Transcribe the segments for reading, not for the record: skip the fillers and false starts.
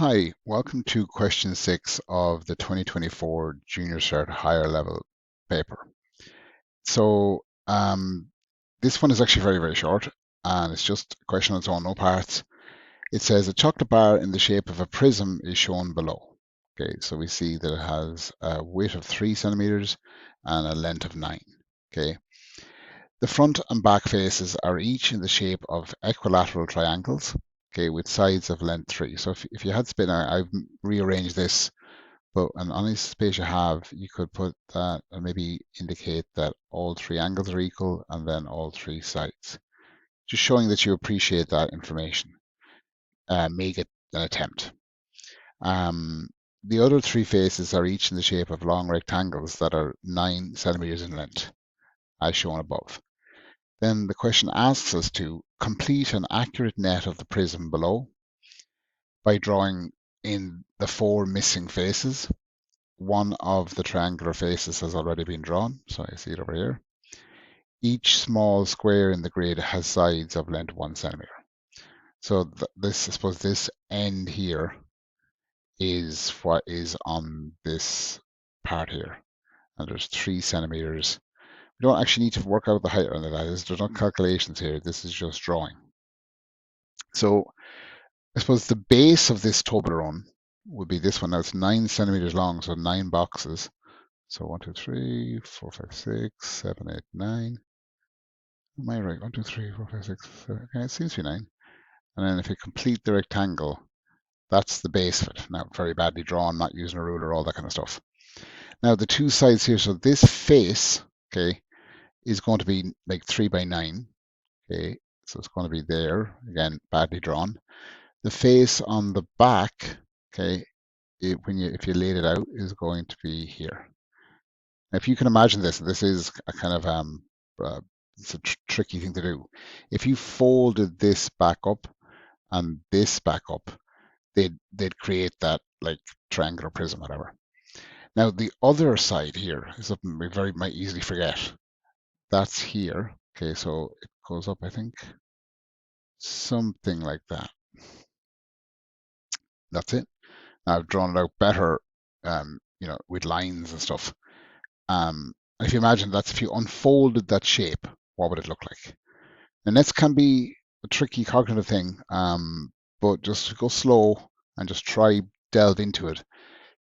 Hi, welcome to question 6 of the 2024 Junior Cert Higher Level paper. So this one is actually very, very short, and it's just a question on its own, no parts. It says a chocolate bar in the shape of a prism is shown below. Okay, so we see that it has a width of 3 centimeters and a length of 9. Okay, the front and back faces are each in the shape of equilateral triangles, okay, with sides of length 3. So if you had spin, I've rearranged this, but on any space you have, you could put that and maybe indicate that all 3 angles are equal and then all 3 sides. Just showing that you appreciate that information. Make it an attempt. The other 3 faces are each in the shape of long rectangles that are 9 centimeters in length, as shown above. Then the question asks us to complete an accurate net of the prism below by drawing in the 4 missing faces. One of the triangular faces has already been drawn, so I see it over here. Each small square in the grid has sides of length 1 centimeter. So this, I suppose, this end here is what is on this part here, and there's 3 centimeters. We don't actually need to work out the height on that. There's no calculations here. This is just drawing. So I suppose the base of this Toblerone would be this one. Now it's 9 centimeters long, so 9 boxes. So 1, 2, 3, 4, 5, 6, 7, 8, 9. Am I right? 1, 2, 3, 4, 5, 6, 7. Okay, it seems to be 9. And then if you complete the rectangle, that's the base of it. Now, very badly drawn, not using a ruler, all that kind of stuff. Now, the 2 sides here, so this face, okay, is going to be like 3 by 9. Okay, so it's going to be there. Again, badly drawn. The face on the back, okay, if you laid it out, is going to be here. Now, if you can imagine this is a kind of it's a tricky thing to do. If you folded this back up and this back up, they'd create that like triangular prism, whatever. Now the other side here is something we might easily forget. That's here. Okay, so it goes up, I think, something like that. That's it. Now I've drawn it out better, with lines and stuff. If you imagine if you unfolded that shape, what would it look like? And this can be a tricky cognitive thing, but just go slow and just try delve into it.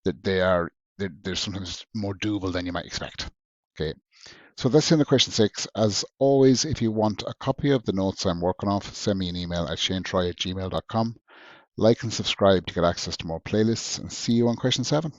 That they're sometimes more doable than you might expect. Okay, so that's the end of question 6. As always, if you want a copy of the notes I'm working off, send me an email at shanetroy@gmail.com. Like and subscribe to get access to more playlists, and see you on question 7.